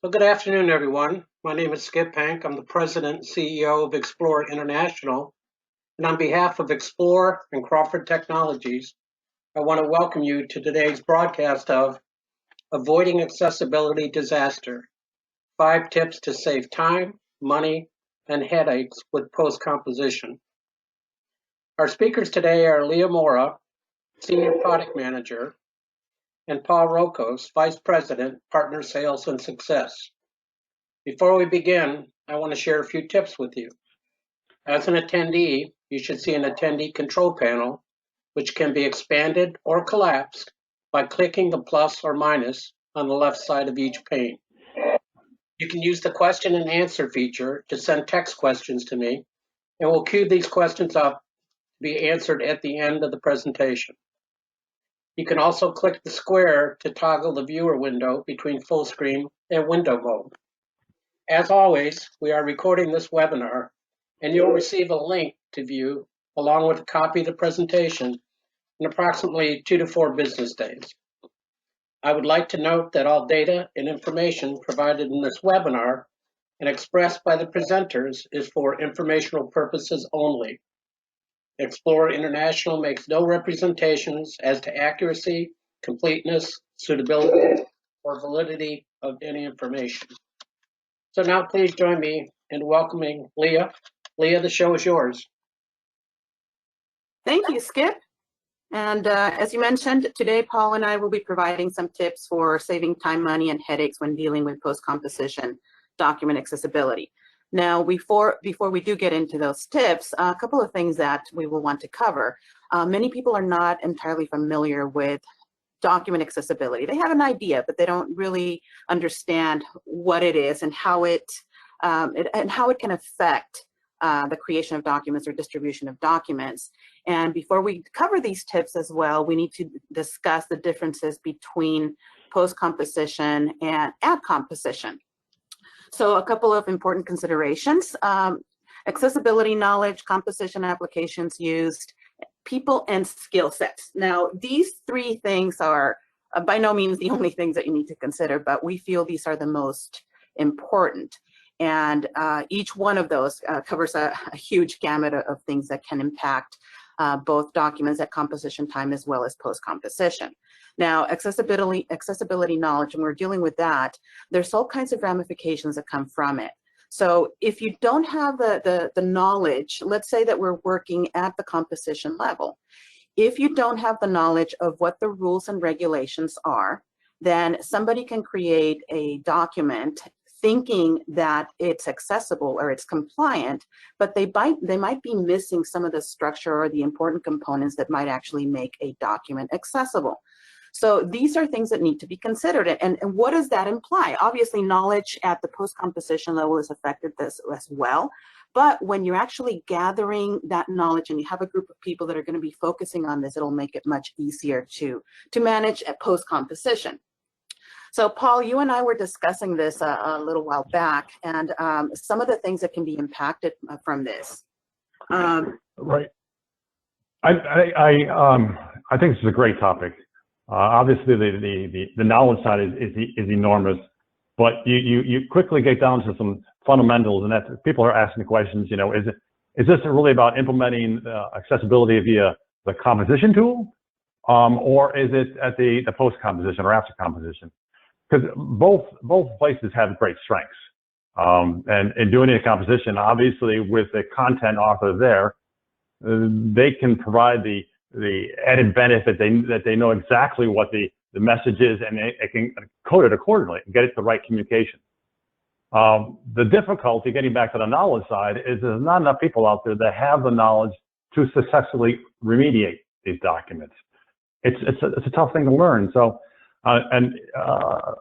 Well, good afternoon, everyone. My name is Skip Hank. I'm the president and CEO of Explore International. And on behalf of Explore and Crawford Technologies, I want to welcome you to today's broadcast of Avoiding Accessibility Disaster, 5 Tips to Save Time, Money, and Headaches with Post-Composition. Our speakers today are Leah Mora, Senior Product Manager, and Paul Rokos, Vice President, Partner Sales and Success. Before we begin, I want to share a few tips with you. As an attendee, you should see an attendee control panel, which can be expanded or collapsed by clicking the plus or minus on the left side of each pane. You can use the question and answer feature to send text questions to me, and we'll queue these questions up to be answered at the end of the presentation. You can also click the square to toggle the viewer window between full screen and window mode. As always, we are recording this webinar, and you'll receive a link to view along with a copy of the presentation in approximately 2 to 4 business days. I would like to note that all data and information provided in this webinar and expressed by the presenters is for informational purposes only. Explore International makes no representations as to accuracy, completeness, suitability, or validity of any information. So now please join me in welcoming Leah. Leah, the show is yours. Thank you, Skip. And as you mentioned, today Paul and I will be providing some tips for saving time, money, and headaches when dealing with post-composition document accessibility. Now, before we do get into those tips, a couple of things that we will want to cover. Many people are not entirely familiar with document accessibility. They have an idea, but they don't really understand what it is and how it can affect the creation of documents or distribution of documents. And before we cover these tips as well, we need to discuss the differences between post-composition and at composition. So a couple of important considerations: accessibility knowledge, composition applications used, people, and skill sets. Now, these 3 things are by no means the only things that you need to consider, but we feel these are the most important. And each one of those covers a huge gamut of things that can impact both documents at composition time as well as post-composition. Now, accessibility knowledge, and we're dealing with that, there's all kinds of ramifications that come from it. So if you don't have the knowledge, let's say that we're working at the composition level, if you don't have the knowledge of what the rules and regulations are, then somebody can create a document thinking that it's accessible or it's compliant, but they might be missing some of the structure or the important components that might actually make a document accessible. So these are things that need to be considered. And what does that imply? Obviously, knowledge at the post-composition level is affected this as well. But when you're actually gathering that knowledge and you have a group of people that are going to be focusing on this, it'll make it much easier to manage at post-composition. So Paul, you and I were discussing this a little while back, and some of the things that can be impacted from this. Right. I think this is a great topic. Obviously, the knowledge side is enormous, but you quickly get down to some fundamentals, and that people are asking the questions. You know, is this really about implementing accessibility via the composition tool, or is it at the post-composition or after composition? Because both places have great strengths. And in doing a composition, obviously with the content author there, they can provide the added benefit that they know exactly what the message is, and they can code it accordingly and get it the right communication. The difficulty, getting back to the knowledge side, is there's not enough people out there that have the knowledge to successfully remediate these documents. It's a tough thing to learn. So,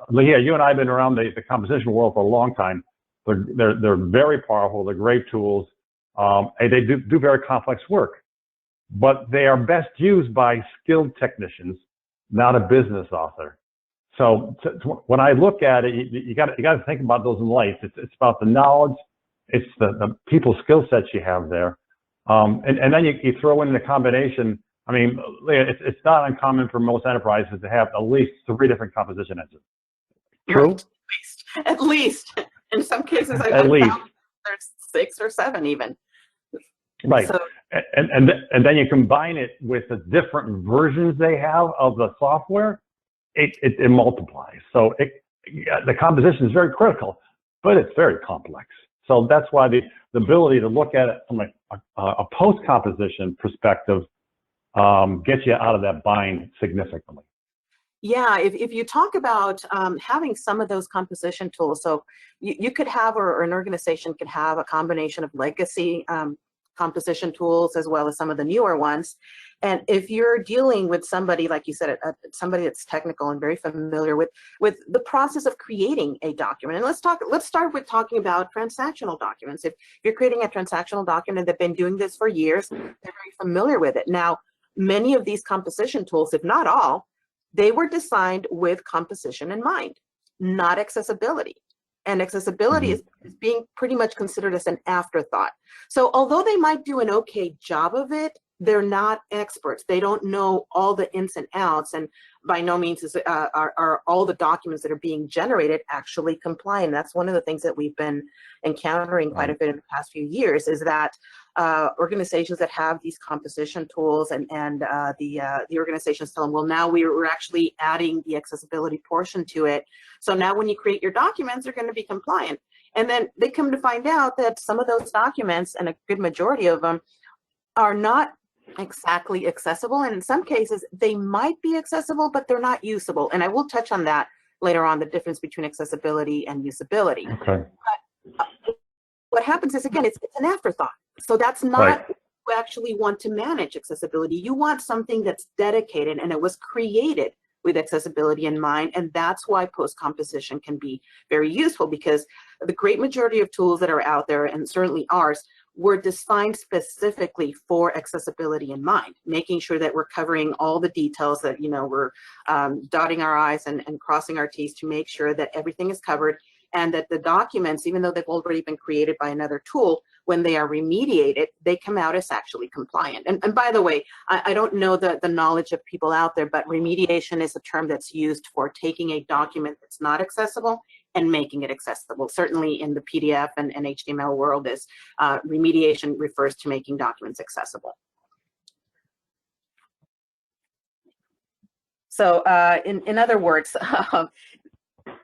Leah, you and I have been around the composition world for a long time. They're very powerful. They're great tools. And they do very complex work, but they are best used by skilled technicians, not a business author. So when I look at it, you got to think about those in life. It's about the knowledge, it's the people skill sets you have there, and then you throw in the combination. I mean, it's not uncommon for most enterprises to have at least 3 different composition engines. True? Right. At least. In some cases, I've At least. found there's 6 or 7 even. Right. So, and then you combine it with the different versions they have of the software, it multiplies. So the composition is very critical, but it's very complex. So that's why the ability to look at it from a post-composition perspective gets you out of that bind significantly. yeah, if you talk about having some of those composition tools, so you could have, or an organization could have a combination of legacy composition tools as well as some of the newer ones. And if you're dealing with somebody, like you said, somebody that's technical and very familiar with the process of creating a document, and let's start with talking about transactional documents. If you're creating a transactional document, they've been doing this for years, they're very familiar with it. Now, many of these composition tools, if not all, they were designed with composition in mind, not accessibility. And accessibility is being pretty much considered as an afterthought. So although they might do an okay job of it, they're not experts. They don't know all the ins and outs, and by no means are all the documents that are being generated actually compliant. That's one of the things that we've been encountering quite a bit in the past few years, is that organizations that have these composition tools and the organizations tell them, well, now we're actually adding the accessibility portion to it. So now when you create your documents, they're going to be compliant. And then they come to find out that some of those documents, and a good majority of them, are not exactly accessible. And in some cases, they might be accessible, but they're not usable. And I will touch on that later on, the difference between accessibility and usability. Okay. But what happens is, again, it's an afterthought. So that's not Right. what you actually want to manage accessibility. You want something that's dedicated, and it was created with accessibility in mind. And that's why post-composition can be very useful, because the great majority of tools that are out there, and certainly ours, were designed specifically for accessibility in mind, making sure that we're covering all the details, that, you know, we're dotting our I's and crossing our T's to make sure that everything is covered, and that the documents, even though they've already been created by another tool, when they are remediated, they come out as actually compliant. And by the way, I don't know the knowledge of people out there, but remediation is a term that's used for taking a document that's not accessible and making it accessible. Certainly in the PDF and HTML world, is remediation refers to making documents accessible. So in other words,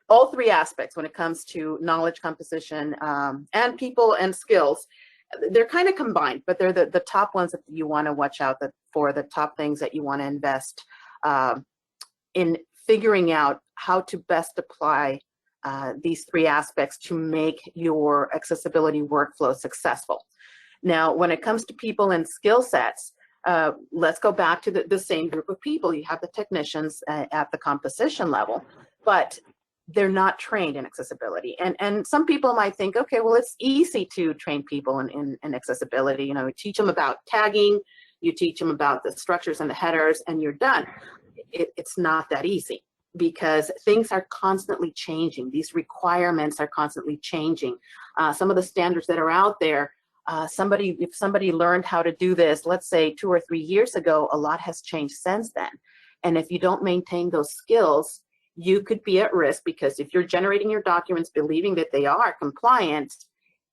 all 3 aspects when it comes to knowledge composition and people and skills, they're kind of combined, but they're the top ones that you want to watch out for, the top things that you want to invest in figuring out how to best apply these 3 aspects to make your accessibility workflow successful. Now, when it comes to people and skill sets, let's go back to the same group of people. You have the technicians at the composition level, but they're not trained in accessibility. And some people might think, okay, well, it's easy to train people in accessibility. You know, you teach them about tagging, you teach them about the structures and the headers, and you're done. It's not that easy, because things are constantly changing. These requirements are constantly changing. Some of the standards that are out there, if somebody learned how to do this, let's say 2 or 3 years ago, a lot has changed since then. And if you don't maintain those skills, you could be at risk, because if you're generating your documents believing that they are compliant,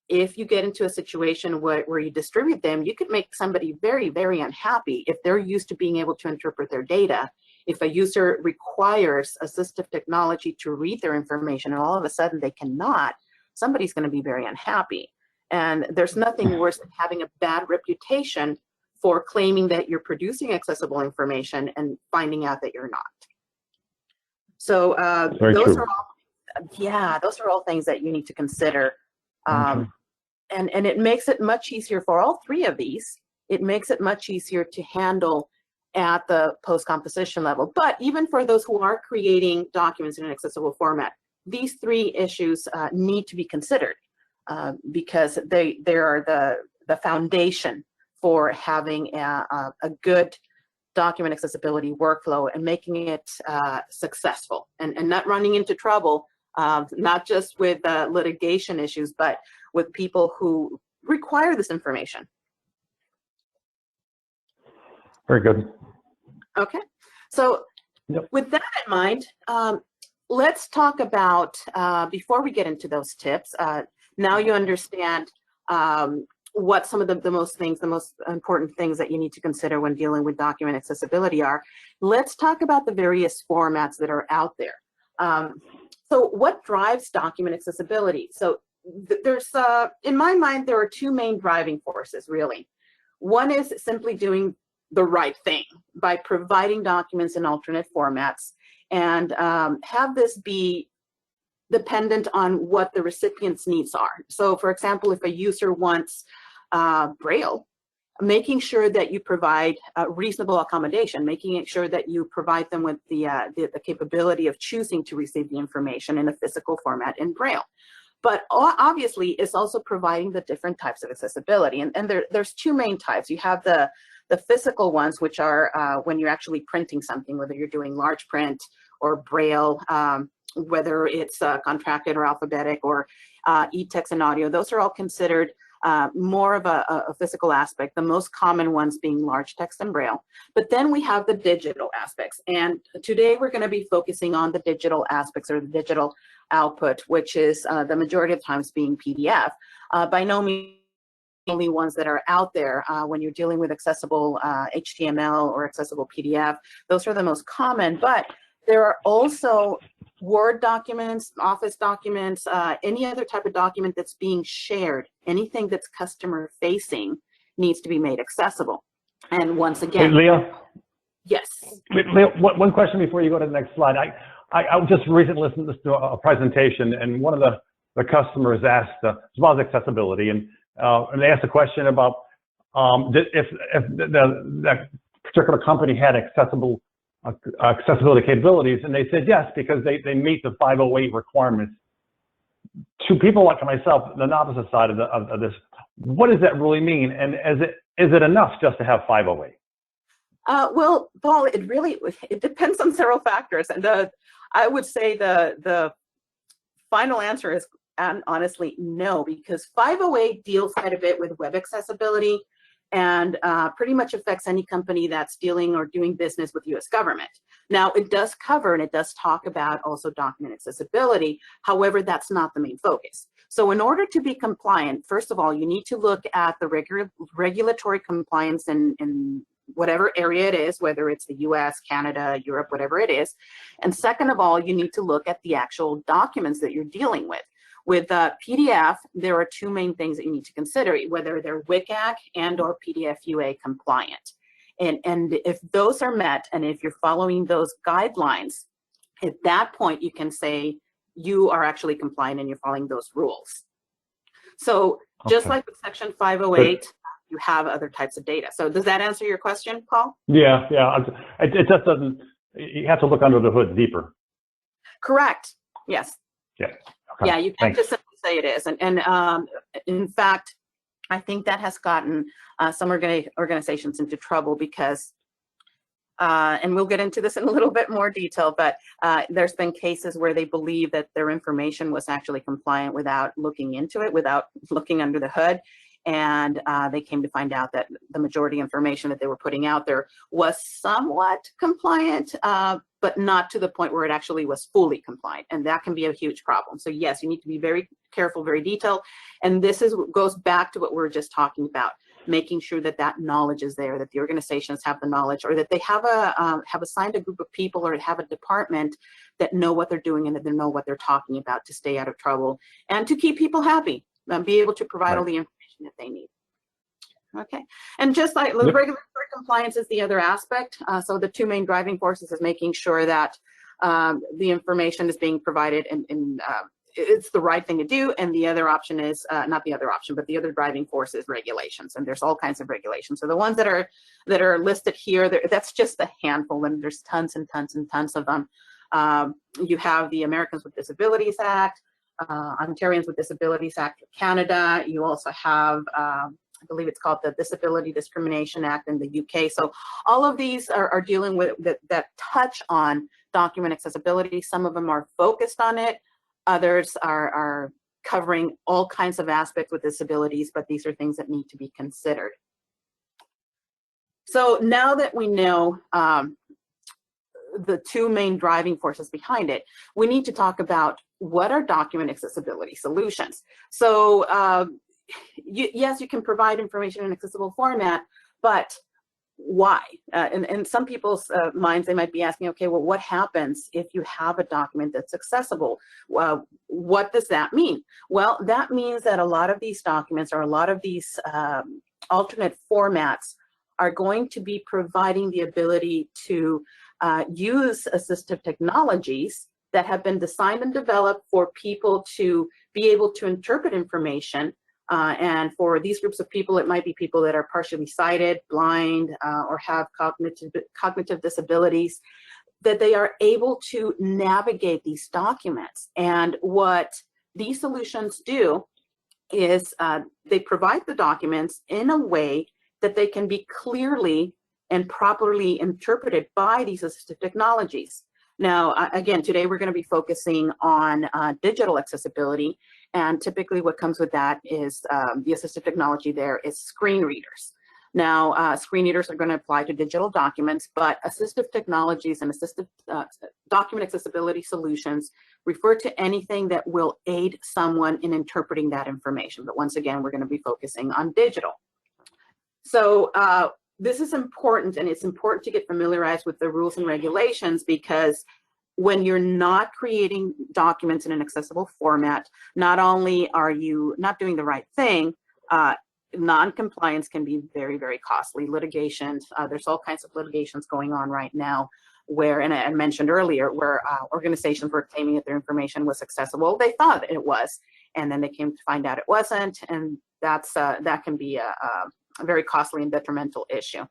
if you get into a situation where you distribute them, you could make somebody very, very unhappy if they're used to being able to interpret their data. If a user requires assistive technology to read their information and all of a sudden they cannot, somebody's going to be very unhappy. And there's nothing worse than having a bad reputation for claiming that you're producing accessible information and finding out that you're not. So those are all things that you need to consider. And it makes it much easier for all 3 of these. It makes it much easier to handle at the post-composition level. But even for those who are creating documents in an accessible format, these 3 issues need to be considered because they are the foundation for having a good document accessibility workflow and making it successful and not running into trouble, not just with litigation issues, but with people who require this information. Very good. Okay, so with that in mind, let's talk about, before we get into those tips, now you understand what some of the most important things that you need to consider when dealing with document accessibility are. Let's talk about the various formats that are out there. So what drives document accessibility? So there's, in my mind, there are two main driving forces, really. One is simply doing the right thing by providing documents in alternate formats and have this be dependent on what the recipient's needs are. So for example, if a user wants Braille, making sure that you provide reasonable accommodation, making sure that you provide them with the capability of choosing to receive the information in a physical format in Braille. But obviously, it's also providing the different types of accessibility. And there's two main types. You have the physical ones, which are when you're actually printing something, whether you're doing large print or Braille, whether it's contracted or alphabetic or e-text and audio. Those are all considered more of a physical aspect, the most common ones being large text and Braille. But then we have the digital aspects. And today we're going to be focusing on the digital aspects or the digital output, which is the majority of times being PDF. By no means only ones that are out there when you're dealing with accessible HTML or accessible PDF. Those are the most common, but there are also Word documents, Office documents, any other type of document that's being shared, anything that's customer facing needs to be made accessible. And once again, hey, Leah? Yes. Leah, one question before you go to the next slide. I just recently listened to a presentation, and one of the customers asked about accessibility, and they asked a question about if that particular company had accessibility capabilities, and they said yes, because they meet the 508 requirements. To people like myself, the novice side of this, what does that really mean? And is it enough just to have 508? Well, Paul, it depends on several factors, and I would say the final answer is honestly no, because 508 deals quite a bit with web accessibility and pretty much affects any company that's dealing or doing business with U.S. government. Now, it does cover and it does talk about also document accessibility. However, that's not the main focus. So in order to be compliant, first of all, you need to look at the regulatory compliance in whatever area it is, whether it's the US, Canada, Europe, whatever it is. And second of all, you need to look at the actual documents that you're dealing with. With PDF, there are two main things that you need to consider, whether they're WCAG and or PDF UA compliant. And if those are met, and if you're following those guidelines, at that point, you can say you are actually compliant and you're following those rules. So just like with Section 508, you have other types of data. So does that answer your question, Paul? Yeah. It just doesn't, you have to look under the hood deeper. Correct. Yes. Yeah. Okay. Yeah, you can't just simply say it is. And in fact, I think that has gotten some organizations into trouble because, and we'll get into this in a little bit more detail, but there's been cases where they believe that their information was actually compliant without looking into it, without looking under the hood. And they came to find out that the majority information that they were putting out there was somewhat compliant, but not to the point where it actually was fully compliant. And that can be a huge problem. So yes, you need to be very careful, very detailed. And this goes back to what we were just talking about, making sure that that knowledge is there, that the organizations have the knowledge, or that they have assigned a group of people or have a department that know what they're doing and that they know what they're talking about to stay out of trouble and to keep people happy and be able to provide all the information that they need. Okay, and just like regulatory compliance is the other aspect. So the two main driving forces is making sure that the information is being provided and it's the right thing to do. And the other option is, not the other option, but the other driving force is regulations. And there's all kinds of regulations. So the ones that are listed here, that's just a handful, and there's tons and tons and tons of them. You have the Americans with Disabilities Act, Ontarians with Disabilities Act of Canada. You also have, I believe it's called the Disability Discrimination Act in the UK. So all of these are dealing with that touch on document accessibility. Some of them are focused on it. Others are covering all kinds of aspects with disabilities, but these are things that need to be considered. So now that we know the two main driving forces behind it, we need to talk about what are document accessibility solutions. So yes, you can provide information in accessible format, but why? In some people's minds, they might be asking, okay, well, what happens if you have a document that's accessible? What does that mean? Well, that means that a lot of these documents or a lot of these alternate formats are going to be providing the ability to use assistive technologies that have been designed and developed for people to be able to interpret information. And for these groups of people, it might be people that are partially sighted, blind, or have cognitive disabilities, that they are able to navigate these documents. And what these solutions do is they provide the documents in a way that they can be clearly and properly interpreted by these assistive technologies. Now, again, today we're going to be focusing on digital accessibility, and typically what comes with that is the assistive technology there is screen readers. Now, screen readers are going to apply to digital documents, but assistive technologies and assistive document accessibility solutions refer to anything that will aid someone in interpreting that information. But once again, we're going to be focusing on digital. So this is important, and it's important to get familiarized with the rules and regulations, because when you're not creating documents in an accessible format, not only are you not doing the right thing, non-compliance can be very, very costly. Litigations, there's all kinds of litigations going on right now where, and I mentioned earlier, where organizations were claiming that their information was accessible. They thought it was, and then they came to find out it wasn't, and that can be a very costly and detrimental issue.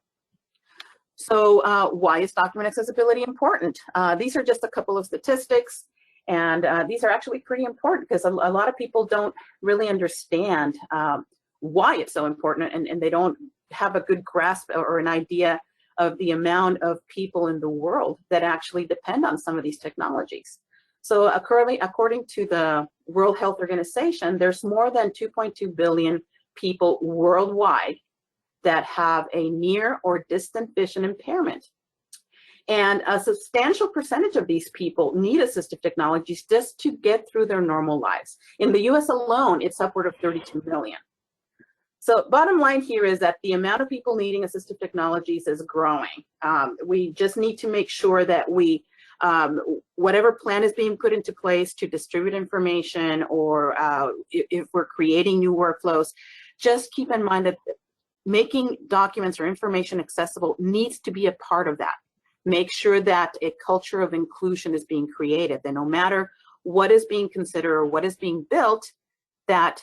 So why is document accessibility important? These are just a couple of statistics, and these are actually pretty important because a lot of people don't really understand why it's so important, and they don't have a good grasp or an idea of the amount of people in the world that actually depend on some of these technologies. So according to the World Health Organization, there's more than 2.2 billion people worldwide that have a near or distant vision impairment. And a substantial percentage of these people need assistive technologies just to get through their normal lives. In the US alone, it's upward of 32 million. So bottom line here is that the amount of people needing assistive technologies is growing. We just need to make sure that we, whatever plan is being put into place to distribute information, or if we're creating new workflows, just keep in mind that making documents or information accessible needs to be a part of that. Make sure that a culture of inclusion is being created, that no matter what is being considered or what is being built, that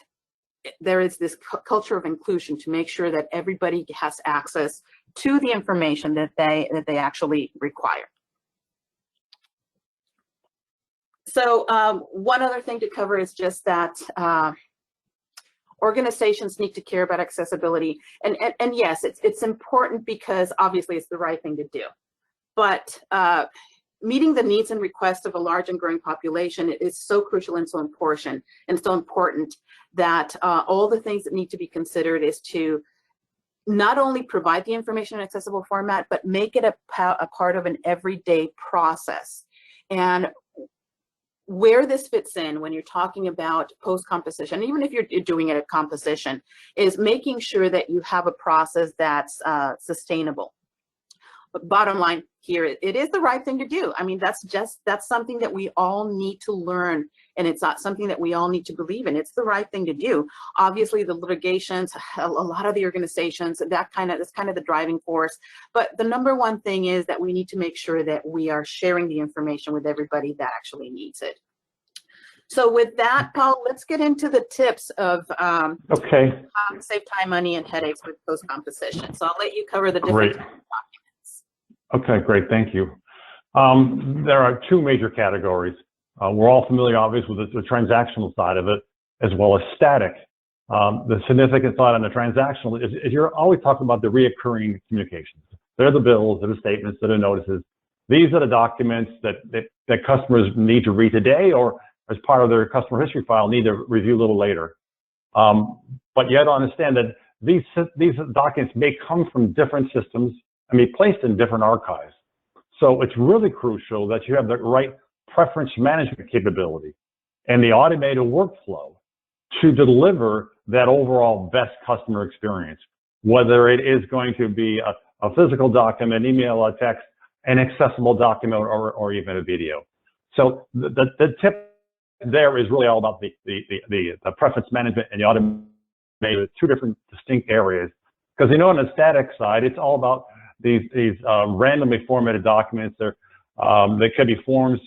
there is this culture of inclusion to make sure that everybody has access to the information that they actually require. So one other thing to cover is just that organizations need to care about accessibility, and yes, it's important because obviously it's the right thing to do. But meeting the needs and requests of a large and growing population is so crucial and so important, that all the things that need to be considered is to not only provide the information in accessible format, but make it a part of an everyday process. And where this fits in when you're talking about post-composition, even if you're doing it at composition, is making sure that you have a process that's sustainable. But bottom line here, it is the right thing to do. I mean, that's something that we all need to learn, and it's not something that we all need to believe in. It's the right thing to do. Obviously, the litigations, a lot of the organizations, that's kind of the driving force. But the number one thing is that we need to make sure that we are sharing the information with everybody that actually needs it. So with that, Paul, let's get into the tips of okay. How to save time, money, and headaches with post-composition. So I'll let you cover the different documents. Okay, great, thank you. There are two major categories. We're all familiar, obviously, with the transactional side of it, as well as static. The significant side on the transactional is you're always talking about the reoccurring communications. They're the bills, they're the statements, they're the notices. These are the documents that customers need to read today, or as part of their customer history file, need to review a little later. But you have to understand that these documents may come from different systems and be placed in different archives. So it's really crucial that you have the right preference management capability and the automated workflow to deliver that overall best customer experience, whether it is going to be a physical document, email, a text, an accessible document, or even a video. So the tip there is really all about the preference management and the automated, two different distinct areas. Because on the static side, it's all about these randomly formatted documents. They could be forms,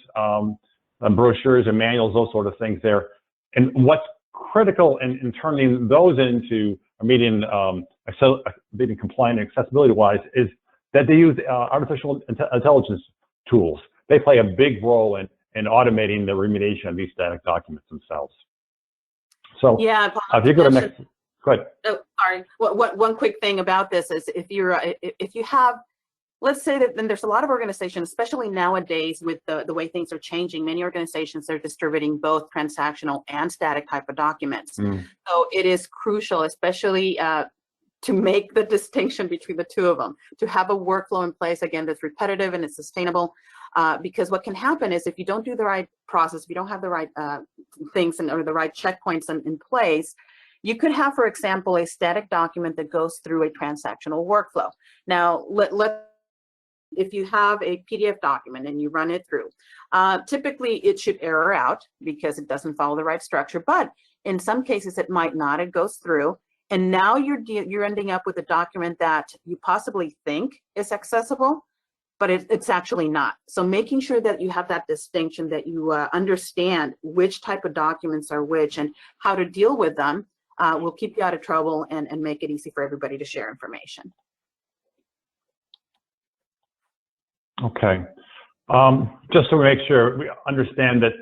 brochures, and manuals, those sort of things there. And what's critical in turning those into meeting compliant accessibility-wise is that they use artificial intelligence tools. They play a big role in automating the remediation of these static documents themselves. So yeah, if you go to next, go ahead. Oh, sorry. One quick thing about this is if you have, let's say that then there's a lot of organizations, especially nowadays with the way things are changing, many organizations are distributing both transactional and static type of documents. So it is crucial, especially to make the distinction between the two of them, to have a workflow in place, again, that's repetitive and it's sustainable, because what can happen is if you don't do the right process, if you don't have the right things or the right checkpoints in place, you could have, for example, a static document that goes through a transactional workflow. Now, if you have a PDF document and you run it through, typically it should error out because it doesn't follow the right structure, but in some cases it might not, it goes through, and now you're ending up with a document that you possibly think is accessible, but it's actually not. So making sure that you have that distinction, that you understand which type of documents are which and how to deal with them will keep you out of trouble and make it easy for everybody to share information. Okay. Just to make sure we understand that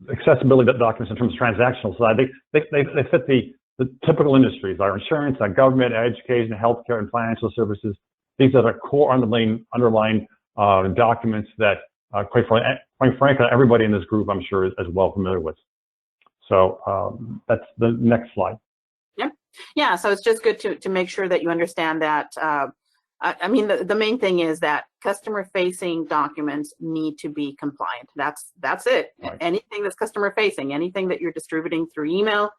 accessibility documents in terms of transactional side, they fit the typical industries, our insurance, our government, education, healthcare, and financial services. These are the core underlying documents that, quite frankly, everybody in this group, I'm sure, is well familiar with. So that's the next slide. Yeah, so it's just good to make sure that you understand that. I mean, the main thing is that customer-facing documents need to be compliant. That's it. Right. Anything that's customer-facing, anything that you're distributing through email,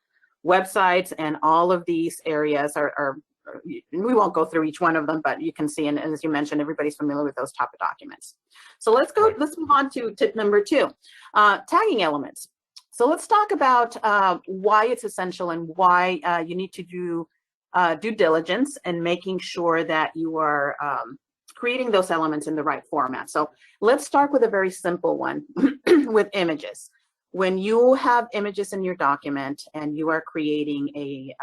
websites, and all of these areas are we won't go through each one of them, but you can see, and as you mentioned, everybody's familiar with those type of documents. So let's move on to tip number 2, tagging elements. So let's talk about why it's essential and why you need to do due diligence and making sure that you are creating those elements in the right format. So let's start with a very simple one with images. When you have images in your document and you are creating a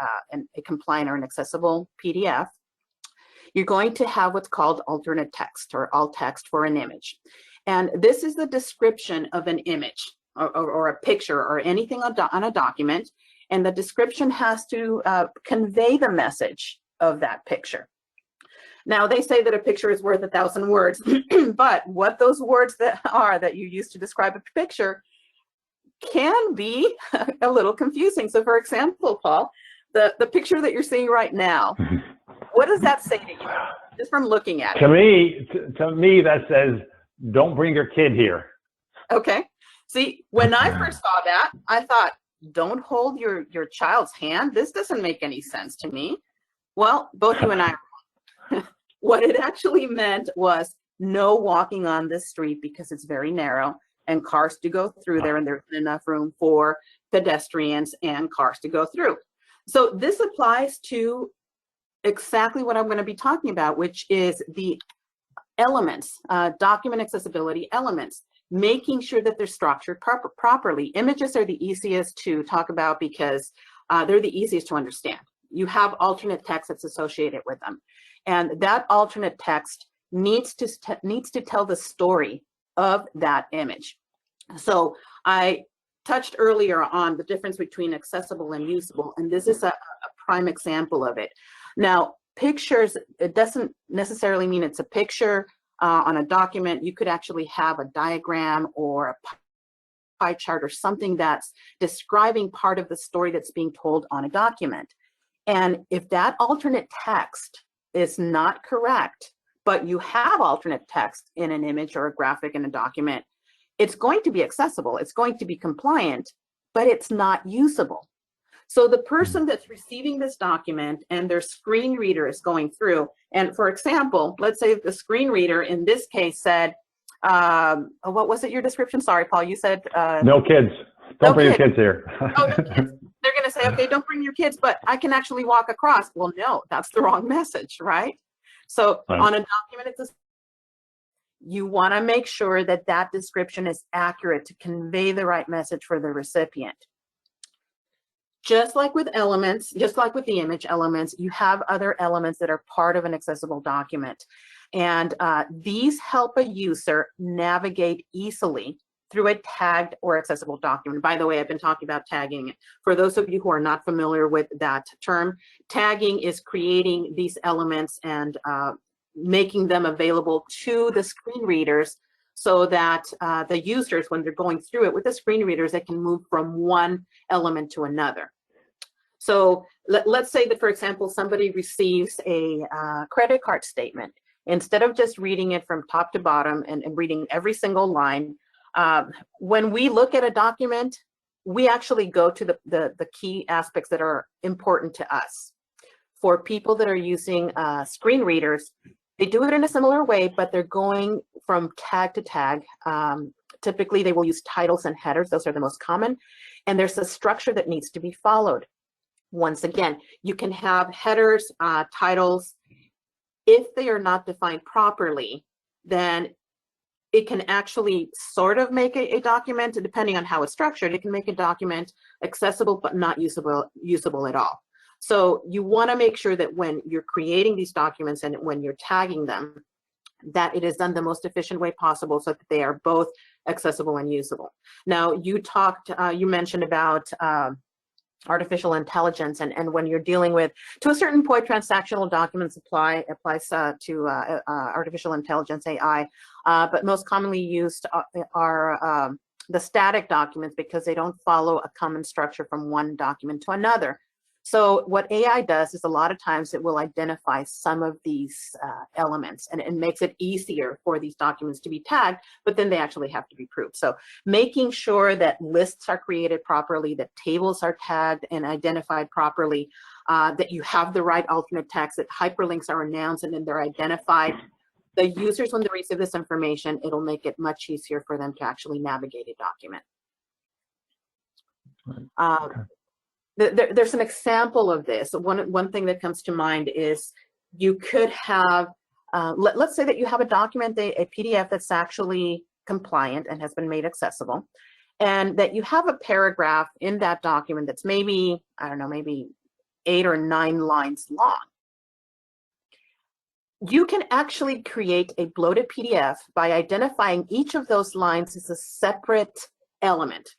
compliant or an accessible PDF, you're going to have what's called alternate text or alt text for an image. And this is the description of an image or a picture or anything on a document. And the description has to convey the message of that picture. Now, they say that a picture is worth 1,000 words, but what those words that you use to describe a picture can be a little confusing. So, for example, Paul, the picture that you're seeing right now, what does that say to you, just from looking at it? To me, that says, don't bring your kid here. Okay. See, when I first saw that, I thought, don't hold your child's hand. This doesn't make any sense to me. Well, both you and I, what it actually meant was no walking on this street because it's very narrow and cars to go through there, and there's enough room for pedestrians and cars to go through. So this applies to exactly what I'm going to be talking about, which is the elements, document accessibility elements, making sure that they're structured properly. Images are the easiest to talk about because they're the easiest to understand. You have alternate text that's associated with them. And that alternate text needs to tell the story of that image. So I touched earlier on the difference between accessible and usable, and this is a prime example of it. Now, pictures, it doesn't necessarily mean it's a picture on a document. You could actually have a diagram or a pie chart or something that's describing part of the story that's being told on a document. And if that alternate text is not correct, but you have alternate text in an image or a graphic in a document, it's going to be accessible, it's going to be compliant, but it's not usable. So the person that's receiving this document and their screen reader is going through, and for example, let's say the screen reader in this case said, what was it, your description? Sorry, Paul, you said... no kids. Don't bring your kids here. Oh, no kids. They're going to say, okay, don't bring your kids, but I can actually walk across. Well, no, that's the wrong message, right? So on a document, you want to make sure that that description is accurate to convey the right message for the recipient. Just like with elements, just like with the image elements, you have other elements that are part of an accessible document. And these help a user navigate easily through a tagged or accessible document. By the way, I've been talking about tagging. For those of you who are not familiar with that term, tagging is creating these elements and making them available to the screen readers so that the users, when they're going through it with the screen readers, they can move from one element to another. So let's say that, for example, somebody receives a credit card statement. Instead of just reading it from top to bottom and reading every single line, when we look at a document, we actually go to the key aspects that are important to us. For people that are using screen readers, they do it in a similar way, but they're going from tag to tag. Typically, they will use titles and headers. Those are the most common. And there's a structure that needs to be followed. Once again, you can have headers, titles. If they are not defined properly, then it can actually sort of make a document, depending on how it's structured, it can make a document accessible but not usable at all. So you want to make sure that when you're creating these documents and when you're tagging them, that it is done the most efficient way possible so that they are both accessible and usable. Now, you mentioned about artificial intelligence, and when you're dealing with, to a certain point, transactional documents applies to artificial intelligence, AI, but most commonly used are the static documents because they don't follow a common structure from one document to another. So what AI does is a lot of times it will identify some of these elements, and it makes it easier for these documents to be tagged, but then they actually have to be proved. So making sure that lists are created properly, that tables are tagged and identified properly, that you have the right alternate text, that hyperlinks are announced and then they're identified. The users, when they receive this information, it'll make it much easier for them to actually navigate a document. There's an example of this. One thing that comes to mind is you could have, let's say that you have a document, a PDF that's actually compliant and has been made accessible, and that you have a paragraph in that document that's maybe, I don't know, maybe 8 or 9 lines long. You can actually create a bloated PDF by identifying each of those lines as a separate element.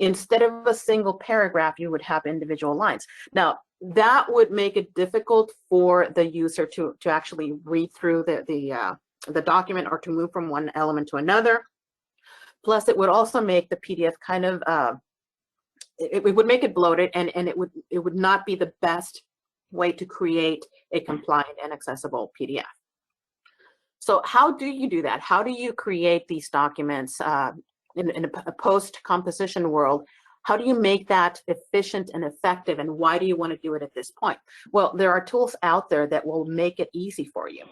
Instead of a single paragraph, you would have individual lines. Now, that would make it difficult for the user to actually read through the document or to move from one element to another. Plus, it would also make the PDF kind of, it would make it bloated, and it would not be the best way to create a compliant and accessible PDF. So how do you do that? How do you create these documents in a post-composition world? How do you make that efficient and effective, and why do you want to do it at this point? Well, there are tools out there that will make it easy for you.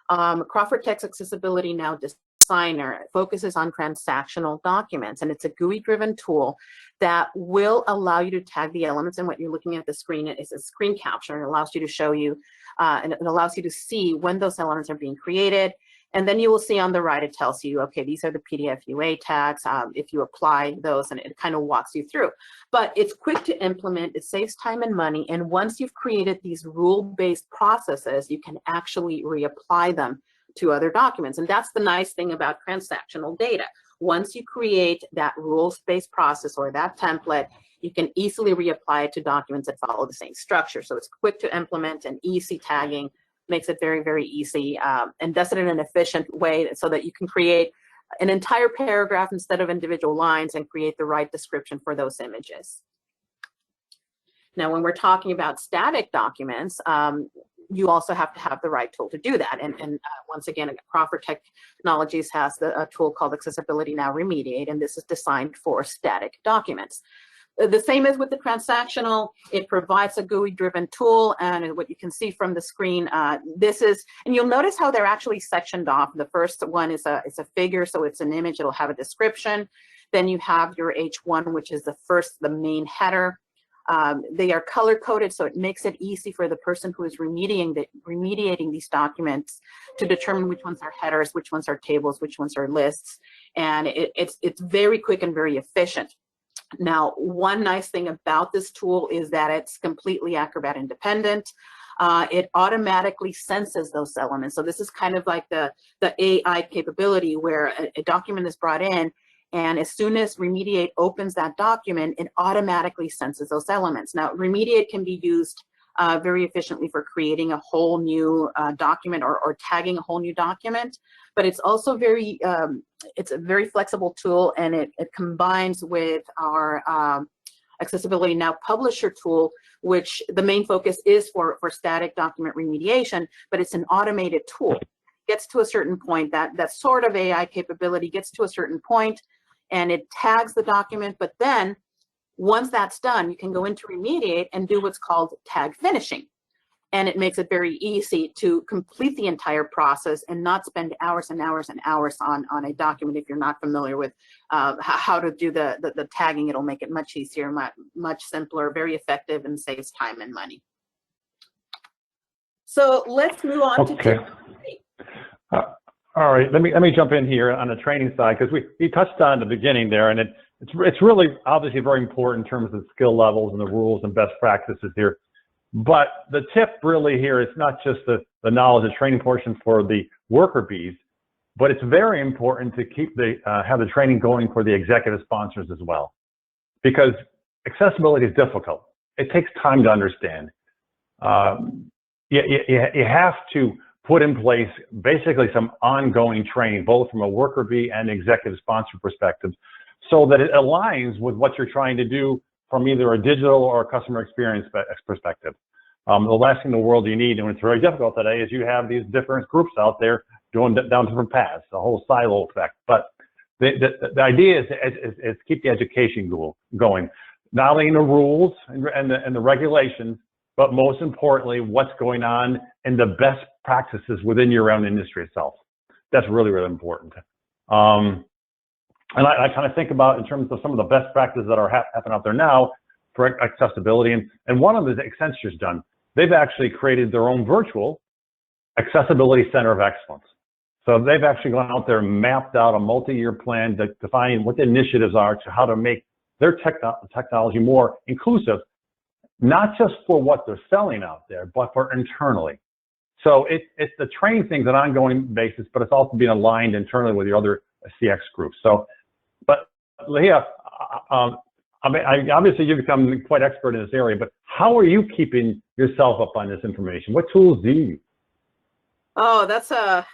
Crawford Text Accessibility Now Designer focuses on transactional documents, and it's a GUI-driven tool that will allow you to tag the elements. And what you're looking at the screen is a screen capture. It allows you to show you, and it allows you to see when those elements are being created. And then you will see on the right, it tells you, okay, these are the PDF UA tags, if you apply those, and it kind of walks you through. But it's quick to implement, it saves time and money, and once you've created these rule-based processes, you can actually reapply them to other documents. And that's the nice thing about transactional data. Once you create that rules-based process or that template, you can easily reapply it to documents that follow the same structure. So it's quick to implement and easy tagging. Makes it very, very easy, and does it in an efficient way so that you can create an entire paragraph instead of individual lines and create the right description for those images. Now, when we're talking about static documents, you also have to have the right tool to do that. And once again, Crawford Technologies has a tool called Accessibility Now Remediate, and this is designed for static documents. The same as with the transactional, it provides a GUI-driven tool, and what you can see from the screen, this is, and you'll notice how they're actually sectioned off. The first one is a figure, so it's an image, it'll have a description. Then you have your H1, which is the main header. They are color-coded, so it makes it easy for the person who is remediating these documents to determine which ones are headers, which ones are tables, which ones are lists, and it's very quick and very efficient. Now, one nice thing about this tool is that it's completely Acrobat independent. It automatically senses those elements. So this is kind of like the AI capability where a document is brought in, and as soon as Remediate opens that document, it automatically senses those elements. Now, Remediate can be used very efficiently for creating a whole new document or tagging a whole new document, but it's also it's a very flexible tool, and it combines with our Accessibility Now Publisher tool, which the main focus is for static document remediation, but it's an automated tool. Gets to a certain point, that sort of AI capability gets to a certain point, and it tags the document, but then once that's done, you can go into Remediate and do what's called tag finishing. And it makes it very easy to complete the entire process and not spend hours and hours and hours on a document. If you're not familiar with how to do the tagging, it'll make it much easier, much simpler, very effective, and saves time and money. So let's move on to all right, let me jump in here on the training side, because we touched on the beginning there, and it's really obviously very important in terms of skill levels and the rules and best practices here. But the tip really here is not just the knowledge and training portion for the worker bees, but it's very important to keep have the training going for the executive sponsors as well, because accessibility is difficult. It takes time to understand. You have to put in place basically some ongoing training, both from a worker bee and executive sponsor perspective, so that it aligns with what you're trying to do from either a digital or a customer experience perspective. The last thing in the world you need, and it's very difficult today, is you have these different groups out there going down different paths, the whole silo effect. But the idea is keep the education going, not only in the rules and the regulations, but most importantly, what's going on in the best practices within your own industry itself. That's really, really important. And I kind of think about in terms of some of the best practices that are happening out there now for accessibility. And one of them is Accenture's done. They've actually created their own virtual accessibility center of excellence. So they've actually gone out there and mapped out a multi-year plan to define what the initiatives are to how to make their technology more inclusive, not just for what they're selling out there, but for internally. So it's the training things on an ongoing basis, but it's also being aligned internally with your other CX groups. So, but Leah, obviously you've become quite expert in this area, but how are you keeping yourself up on this information? What tools do you use? Oh, that's a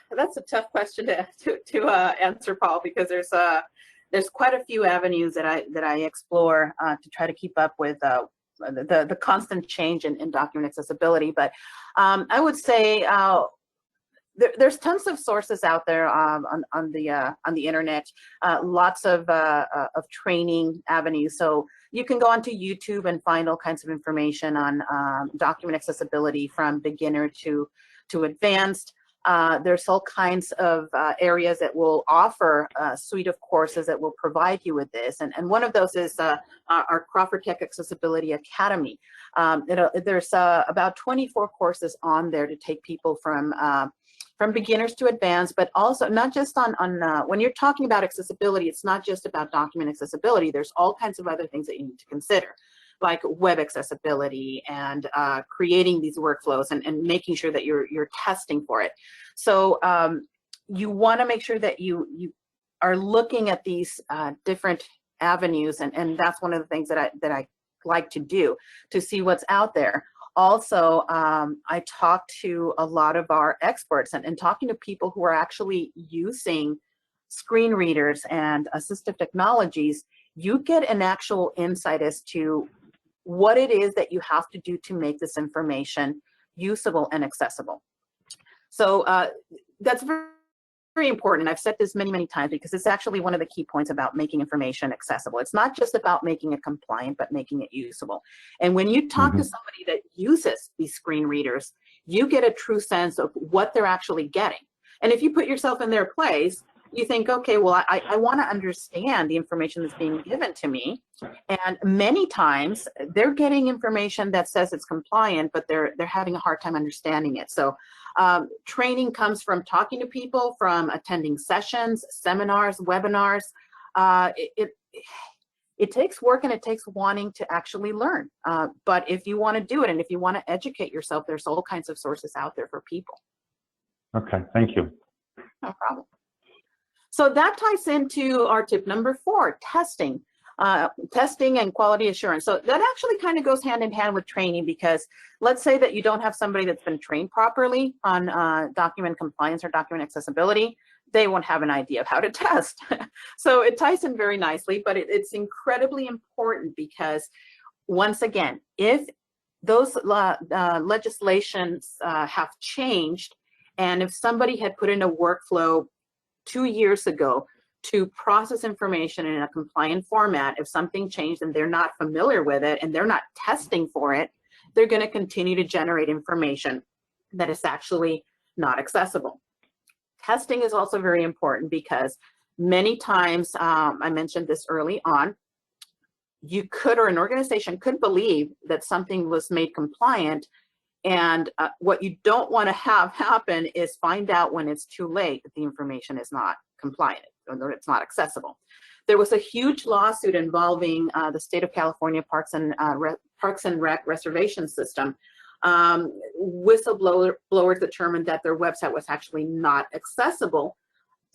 tough question to answer, Paul, because there's quite a few avenues that I explore to try to keep up with the constant change in document accessibility. But I would say there's tons of sources out there on the internet, lots of training avenues. So you can go onto YouTube and find all kinds of information on document accessibility from beginner to advanced. There's all kinds of areas that will offer a suite of courses that will provide you with this. And one of those is our Crawford Tech Accessibility Academy. There's about 24 courses on there to take people from beginners to advanced, but also not just on when you're talking about accessibility, it's not just about document accessibility. There's all kinds of other things that you need to consider, like web accessibility and creating these workflows and making sure that you're testing for it. So you want to make sure that you are looking at these different avenues, and that's one of the things that I like to do, to see what's out there. Also, I talk to a lot of our experts and talking to people who are actually using screen readers and assistive technologies, you get an actual insight as to what it is that you have to do to make this information usable, and accessible. So that's very important. I've said this many, many times because it's actually one of the key points about making information accessible. It's not just about making it compliant, but making it usable. And when you talk to somebody that uses these screen readers, you get a true sense of what they're actually getting. And if you put yourself in their place, you think, okay, well, I want to understand the information that's being given to me. And many times they're getting information that says it's compliant, but they're having a hard time understanding it. So training comes from talking to people, from attending sessions, seminars, webinars. It takes work and it takes wanting to actually learn. But if you want to do it and if you want to educate yourself, there's all kinds of sources out there for people. Okay, thank you. No problem. So that ties into our tip number 4, testing. Testing and quality assurance. So that actually kind of goes hand in hand with training, because let's say that you don't have somebody that's been trained properly on document compliance or document accessibility, they won't have an idea of how to test. So it ties in very nicely, but it's incredibly important because, once again, if those legislations have changed, and if somebody had put in a workflow 2 years ago to process information in a compliant format, if something changed and they're not familiar with it and they're not testing for it, they're going to continue to generate information that is actually not accessible. Testing is also very important because many times, I mentioned this early on, you could, or an organization could, believe that something was made compliant, and what you don't want to have happen is find out when it's too late that the information is not compliant or it's not accessible. There was a huge lawsuit involving the state of California Parks and Rec reservation system. Whistleblowers determined that their website was actually not accessible,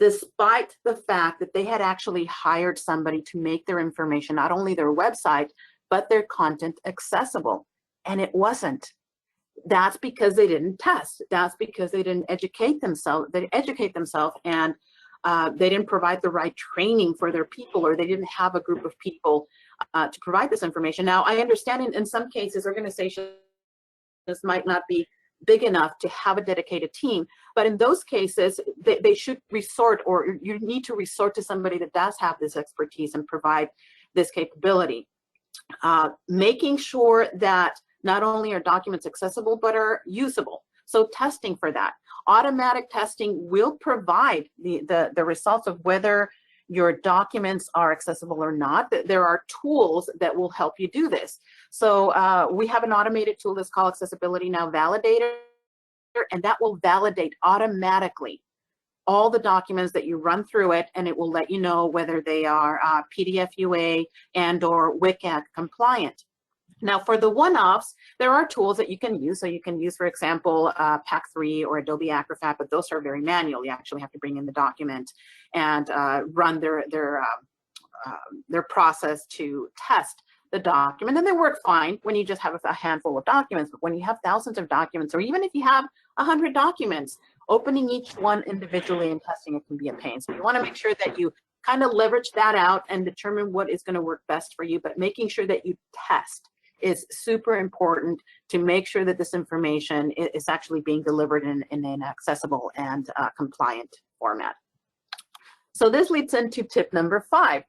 despite the fact that they had actually hired somebody to make their information, not only their website, but their content accessible, and it wasn't. That's because they didn't test. That's because they didn't educate themselves. And they didn't provide the right training for their people, or they didn't have a group of people to provide this information. Now, I understand in some cases, organizations might not be big enough to have a dedicated team, but in those cases, they should resort, or you need to resort to somebody that does have this expertise and provide this capability. Making sure that not only are documents accessible, but are usable. So testing for that. Automatic testing will provide the results of whether your documents are accessible or not. There are tools that will help you do this. So we have an automated tool that's called Accessibility Now Validator, and that will validate automatically all the documents that you run through it, and it will let you know whether they are PDF UA and or WCAG compliant. Now, for the one-offs, there are tools that you can use. So you can use, for example, PAC3 or Adobe Acrobat, but those are very manual. You actually have to bring in the document and run their process to test the document, and they work fine when you just have a handful of documents. But when you have thousands of documents, or even if you have 100 documents, opening each one individually and testing it can be a pain. So you want to make sure that you kind of leverage that out and determine what is going to work best for you, but making sure that you test is super important to make sure that this information is actually being delivered in an accessible and compliant format. So this leads into tip number 5.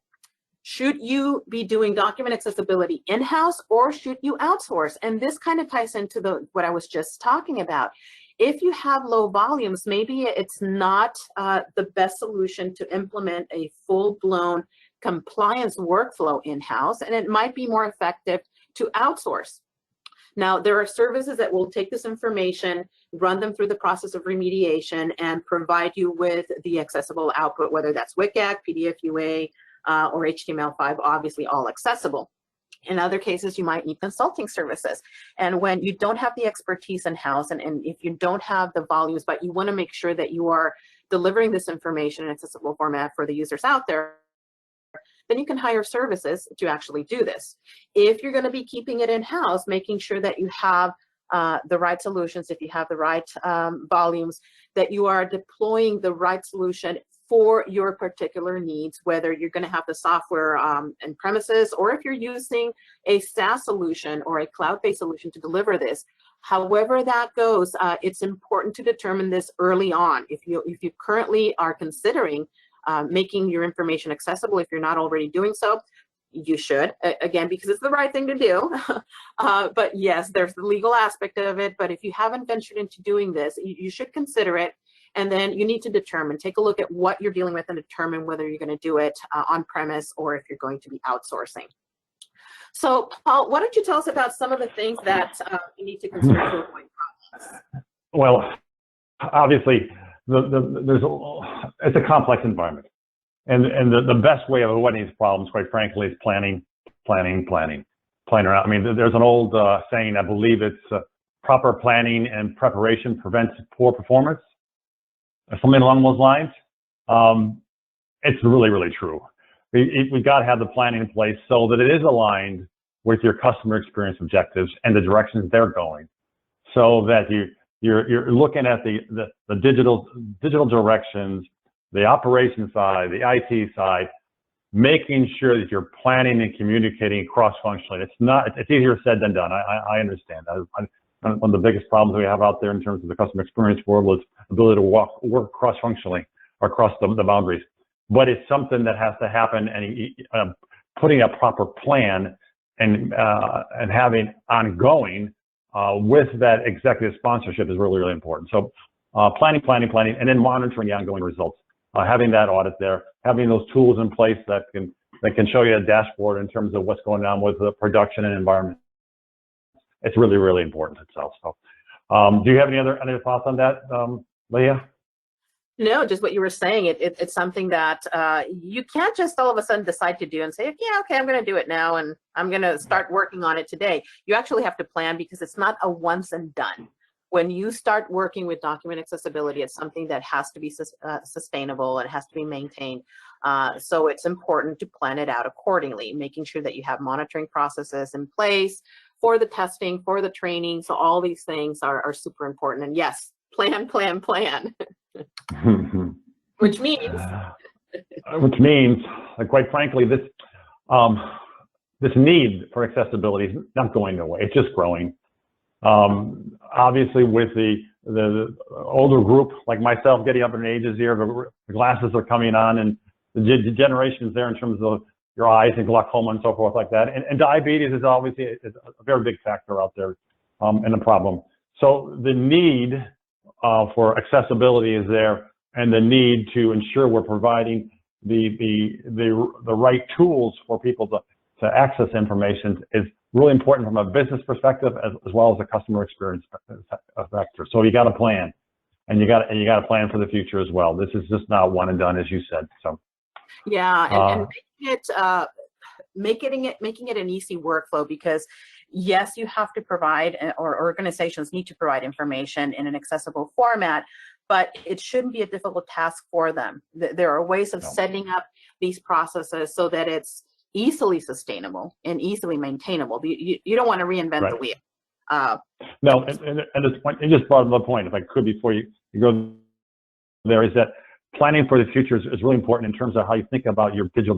Should you be doing document accessibility in-house, or should you outsource? And this kind of ties into what I was just talking about. If you have low volumes, maybe it's not the best solution to implement a full-blown compliance workflow in-house, and it might be more effective to outsource. Now, there are services that will take this information, run them through the process of remediation, and provide you with the accessible output, whether that's WCAG, PDF UA, or HTML5, obviously all accessible. In other cases, you might need consulting services. And when you don't have the expertise in-house, and if you don't have the volumes, but you want to make sure that you are delivering this information in accessible format for the users out there, then you can hire services to actually do this. If you're going to be keeping it in-house, making sure that you have the right solutions, if you have the right volumes, that you are deploying the right solution for your particular needs, whether you're going to have the software in premises, or if you're using a SaaS solution or a cloud-based solution to deliver this. However that goes, it's important to determine this early on. If you currently are considering making your information accessible, if you're not already doing so, you should, again, because it's the right thing to do. But yes, there's the legal aspect of it. But if you haven't ventured into doing this, you should consider it. And then you need to take a look at what you're dealing with and determine whether you're going to do it on premise or if you're going to be outsourcing. So, Paul, why don't you tell us about some of the things that you need to consider to avoid problems? Well, obviously, it's a complex environment. And the best way of avoiding these problems, quite frankly, is planning around. I mean, there's an old saying, I believe it's proper planning and preparation prevents poor performance, or something along those lines. It's really, really true. We got to have the planning in place so that it is aligned with your customer experience objectives and the directions they're going, so that you're looking at the digital directions, the operation side, the IT side, making sure that you're planning and communicating cross-functionally. It's easier said than done. I understand. One of the biggest problems we have out there in terms of the customer experience world is ability to work cross-functionally or across the boundaries. But it's something that has to happen, and putting a proper plan and having ongoing with that executive sponsorship is really, really important. So planning, and then monitoring the ongoing results. Having that audit there, having those tools in place that can show you a dashboard in terms of what's going on with the production and environment. It's really, really important itself. So, do you have any other thoughts on that, Leah? No, just what you were saying. It's something that you can't just all of a sudden decide to do and say, yeah, okay, I'm going to do it now and I'm going to start working on it today. You actually have to plan, because it's not a once and done. When you start working with document accessibility, it's something that has to be sustainable and it has to be maintained. So it's important to plan it out accordingly, making sure that you have monitoring processes in place for the testing, for the training. So all these things are super important. And yes, plan. Which means, quite frankly, this need for accessibility is not going away. It's just growing. Obviously, with the older group like myself getting up in ages here, the glasses are coming on, and the generations there in terms of your eyes and glaucoma and so forth like that. And diabetes is obviously a very big factor out there, and a problem. So the need for accessibility is there, and the need to ensure we're providing the right tools for people to access information is really important from a business perspective as well as a customer experience factor. So you got to plan, and you got to plan for the future as well. This is just not one and done, as you said. So yeah, and making it an easy workflow, because yes, you have to provide, or organizations need to provide information in an accessible format, but it shouldn't be a difficult task for them. There are ways of setting up these processes so that it's easily sustainable and easily maintainable. You don't want to reinvent the wheel. No, and just brought the point, if I could, before you go there, is that planning for the future is really important in terms of how you think about your digital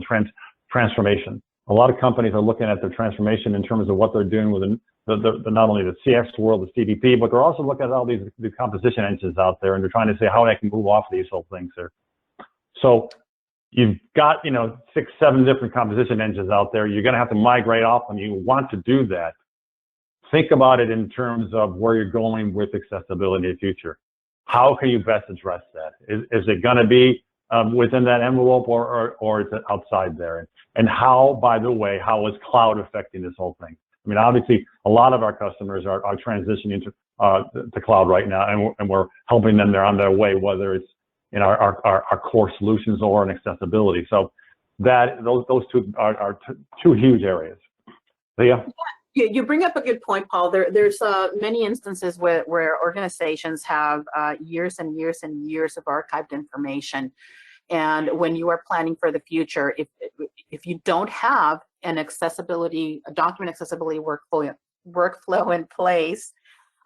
transformation. A lot of companies are looking at their transformation in terms of what they're doing with not only the CX world, the CDP, but they're also looking at all these composition engines out there, and they're trying to say how they can move off these whole things there. So you've got 6, 7 different composition engines out there. You're going to have to migrate off them. You want to do that. Think about it in terms of where you're going with accessibility in the future. How can you best address that? Is it going to be within that envelope, or is it outside there? And how, by the way, how is cloud affecting this whole thing? I mean, obviously, a lot of our customers are transitioning to cloud right now, and we're helping them. They're on their way, whether it's in our core solutions or in accessibility. So those two are two huge areas. Leah? You bring up a good point, Paul. There's many instances where organizations have years and years and years of archived information. And when you are planning for the future, if you don't have a document accessibility workflow in place,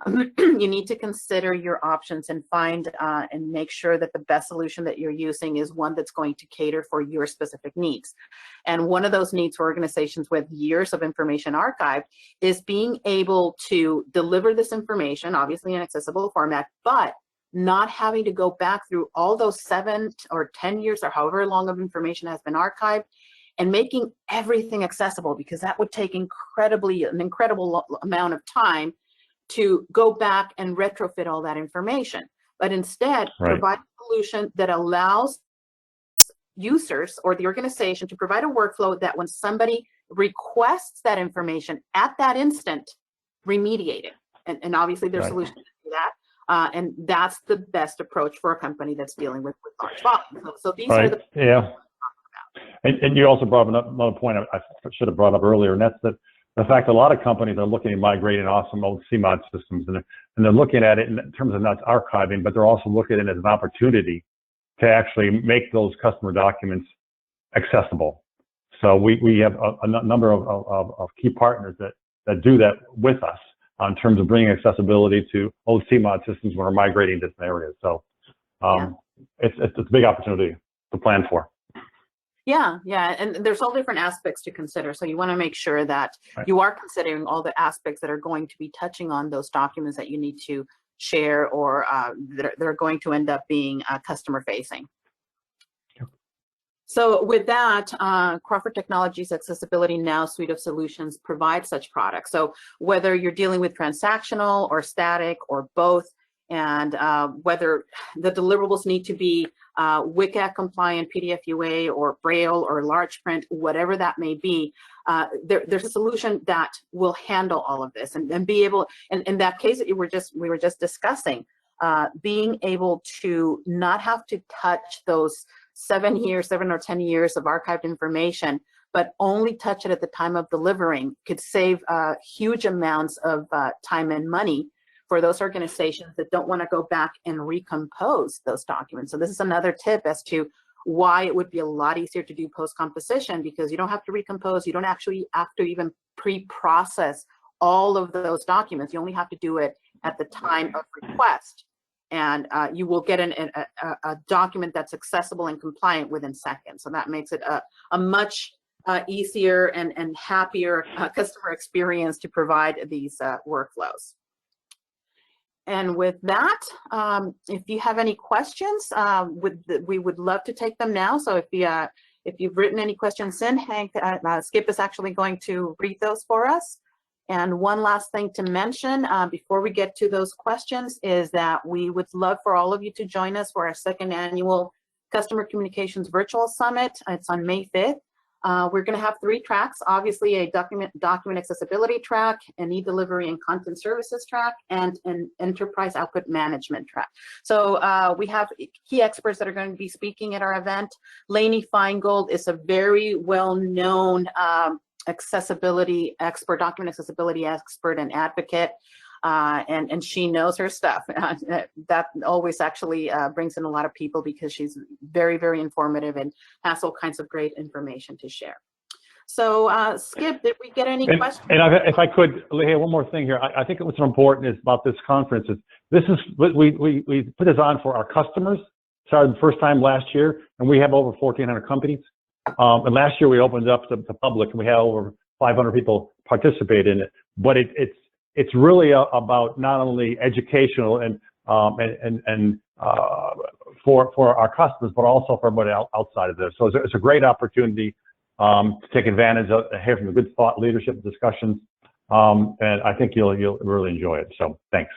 you need to consider your options and find and make sure that the best solution that you're using is one that's going to cater for your specific needs. And one of those needs for organizations with years of information archived is being able to deliver this information, obviously in accessible format, but not having to go back through all those 7 or 10 years or however long of information has been archived and making everything accessible, because that would take an incredible amount of time to go back and retrofit all that information. But instead, provide a solution that allows users or the organization to provide a workflow that when somebody requests that information at that instant, remediate it. And obviously there's solutions to that. And that's the best approach for a company that's dealing with large volume. So these are the And you also brought up another point I should have brought up earlier, and that's the fact that a lot of companies are looking at migrating off some old CMOD systems, and they're looking at it in terms of not archiving, but they're also looking at it as an opportunity to actually make those customer documents accessible. So we have a number of key partners that do that with us in terms of bringing accessibility to old CMOD systems when we're migrating to different areas. So it's a big opportunity to plan for. Yeah, and there's all different aspects to consider. So you want to make sure that you are considering all the aspects that are going to be touching on those documents that you need to share or they're going to end up being customer facing. So with that, Crawford Technologies Accessibility Now suite of solutions provides such products. So whether you're dealing with transactional or static or both, and whether the deliverables need to be WCAG compliant, PDF UA, or Braille, or large print, whatever that may be, there's a solution that will handle all of this and be able, and in that case that we were just discussing, being able to not have to touch those 7 or 10 years of archived information, but only touch it at the time of delivering, could save huge amounts of time and money for those organizations that don't want to go back and recompose those documents. So this is another tip as to why it would be a lot easier to do post-composition, because you don't have to recompose. You don't actually have to even pre-process all of those documents. You only have to do it at the time of request. And you will get a document that's accessible and compliant within seconds. So that makes it a much easier and happier customer experience to provide these workflows. And with that, if you have any questions, we would love to take them now. So if you've written any questions in, Hank, Skip is actually going to read those for us. And one last thing to mention before we get to those questions is that we would love for all of you to join us for our 2nd annual Customer Communications Virtual Summit. It's on May 5th. We're going to have 3 tracks, obviously a document accessibility track, an e-delivery and content services track, and an enterprise output management track. So we have key experts that are going to be speaking at our event. Lainey Feingold is a very well-known accessibility expert, document accessibility expert and advocate. And she knows her stuff. That always actually brings in a lot of people because she's very, very informative and has all kinds of great information to share. So Skip, did we get any questions? And if I could, hey, one more thing here. I think what's important is about this conference is we put this on for our customers. Started the first time last year, and we have over 1,400 companies. And last year we opened it up to the public, and we had over 500 people participate in it. But it's really about not only educational and for our customers, but also for everybody outside of this. So it's a great opportunity to take advantage of, hear from the good thought leadership discussions, and I think you'll really enjoy it. So thanks.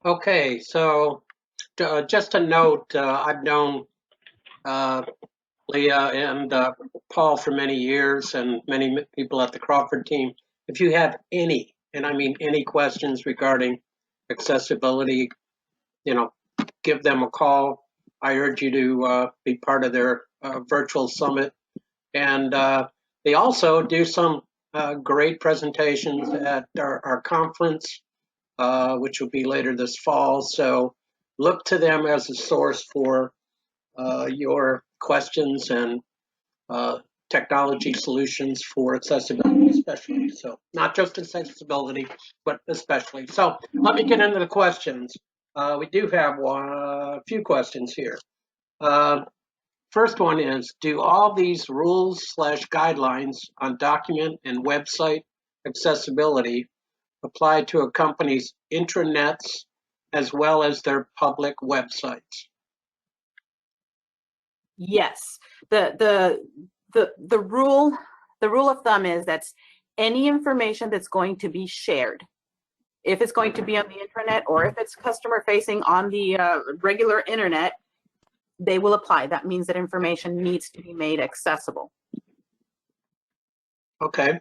Okay, so just a note, I've known Leah and Paul for many years, and many people at the Crawford team. If you have any, and I mean any questions regarding accessibility, give them a call. I urge you to be part of their virtual summit. And they also do some great presentations at our conference, which will be later this fall. So look to them as a source for your questions and technology solutions for accessibility. especially. So not just accessibility, but especially. So let me get into the questions. We do have a few questions here. First one is, do all these rules/guidelines on document and website accessibility apply to a company's intranets as well as their public websites? Yes. The rule of thumb is that any information that's going to be shared, if it's going to be on the intranet or if it's customer facing on the regular internet, they will apply. That means that information needs to be made accessible. Okay.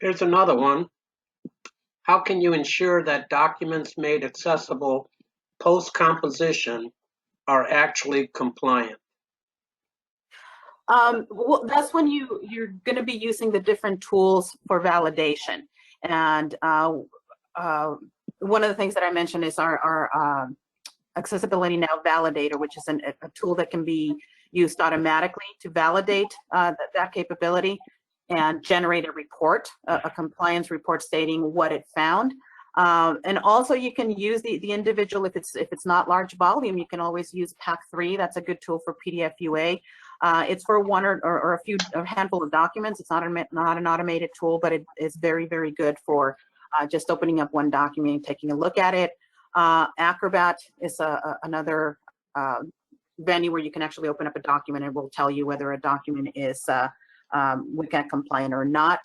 Here's another one. How can you ensure that documents made accessible post-composition are actually compliant? Well, that's when you're going to be using the different tools for validation. And one of the things that I mentioned is our Accessibility Now Validator, which is a tool that can be used automatically to validate that capability and generate a report, a compliance report stating what it found. And also you can use the individual, if it's not large volume, you can always use PAC3. That's a good tool for PDF UA. It's for one or a handful of documents. It's not an automated tool, but it is very, very good for just opening up one document and taking a look at it. Acrobat is another venue where you can actually open up a document and it will tell you whether a document is WCAG compliant or not.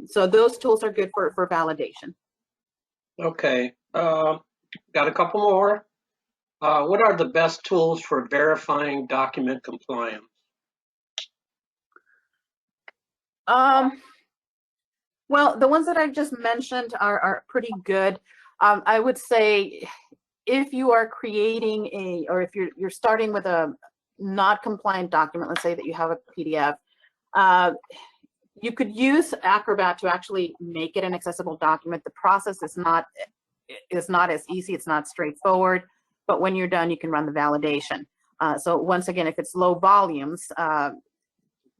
So those tools are good for validation. Okay, got a couple more. What are the best tools for verifying document compliance? Well, the ones that I've just mentioned are pretty good. I would say if you are creating or if you're starting with a not compliant document, let's say that you have a PDF, you could use Acrobat to actually make it an accessible document. The process is not as easy, it's not straightforward, but when you're done, you can run the validation. So once again, if it's low volumes,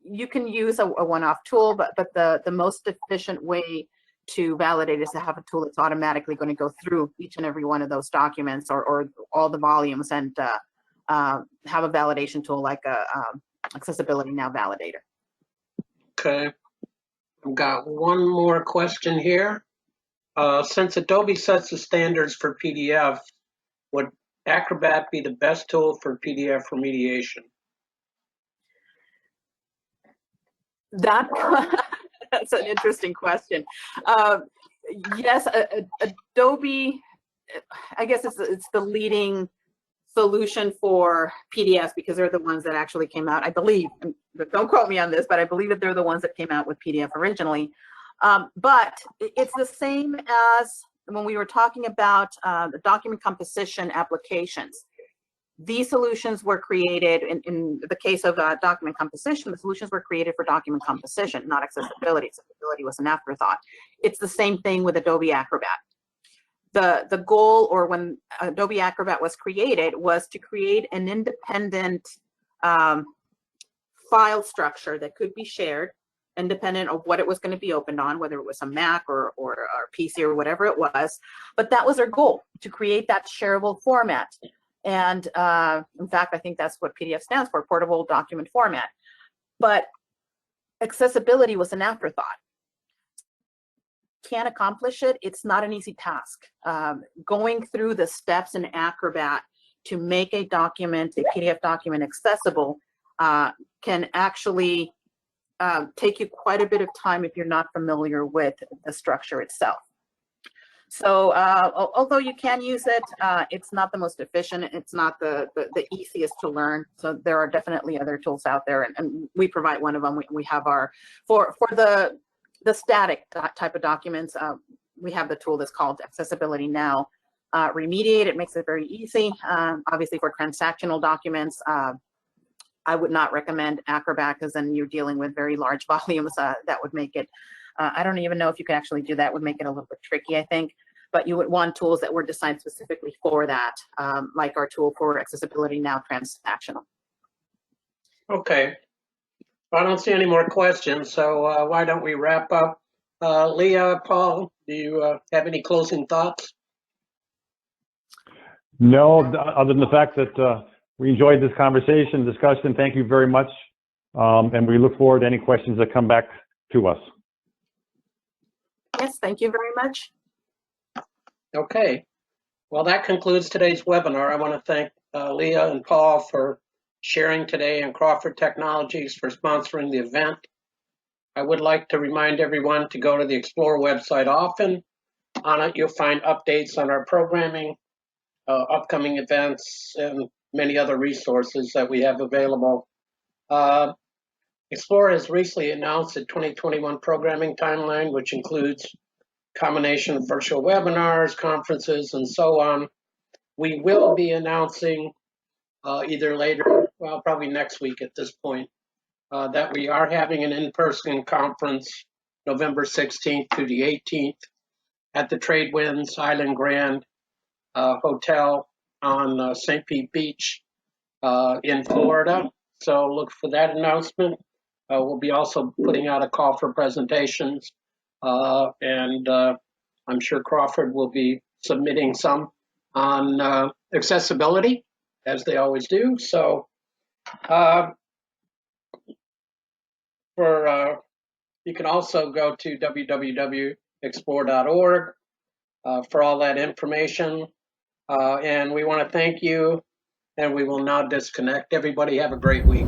you can use a one-off tool, but the most efficient way to validate is to have a tool that's automatically going to go through each and every one of those documents or all the volumes and have a validation tool like Accessibility Now Validator. Okay, I've got one more question here. Since Adobe sets the standards for PDF, would Acrobat be the best tool for PDF remediation? That's an interesting question. Yes, Adobe, I guess it's the leading solution for PDFs because they're the ones that actually came out, I believe, but don't quote me on this, but I believe that they're the ones that came out with PDF originally. But it's the same as when we were talking about the document composition applications. These solutions were created, in the case of document composition, the solutions were created for document composition, not accessibility. Accessibility was an afterthought. It's the same thing with Adobe Acrobat. The goal, or when Adobe Acrobat was created, was to create an independent file structure that could be shared, independent of what it was going to be opened on, whether it was a Mac or PC or whatever it was. But that was their goal, to create that shareable format. And in fact, I think that's what PDF stands for, portable document format. But accessibility was an afterthought. Can't accomplish it, it's not an easy task. Going through the steps in Acrobat to make a document, a PDF document accessible can actually take you quite a bit of time if you're not familiar with the structure itself. So although you can use it, it's not the most efficient, it's not the easiest to learn. So there are definitely other tools out there, and we provide one of them. We have our, for the static type of documents, we have the tool that's called Accessibility Now Remediate. It makes it very easy. Obviously for transactional documents, I would not recommend Acrobat because then you're dealing with very large volumes. That would make it, I don't even know if you can actually do that, would make it a little bit tricky, I think. But you would want tools that were designed specifically for that, like our tool for Accessibility Now Transactional. Okay. I don't see any more questions, so why don't we wrap up? Leah, Paul, do you have any closing thoughts? No, other than the fact that we enjoyed this conversation, discussion. Thank you very much. And we look forward to any questions that come back to us. Yes, thank you very much. Okay. Well, that concludes today's webinar. I want to thank Leah and Paul for sharing today and Crawford Technologies for sponsoring the event. I would like to remind everyone to go to the Explore website often. On it, you'll find updates on our programming, upcoming events, and many other resources that we have available. Explore has recently announced a 2021 programming timeline, which includes a combination of virtual webinars, conferences, and so on. We will be announcing either later, well, probably next week at this point, that we are having an in-person conference November 16th to the 18th at the Tradewinds Island Grand Hotel on St. Pete Beach in Florida. So look for that announcement. We'll be also putting out a call for presentations, and I'm sure Crawford will be submitting some on accessibility, as they always do. So you can also go to www.explore.org for all that information. And we want to thank you, and we will now disconnect. Everybody have a great week.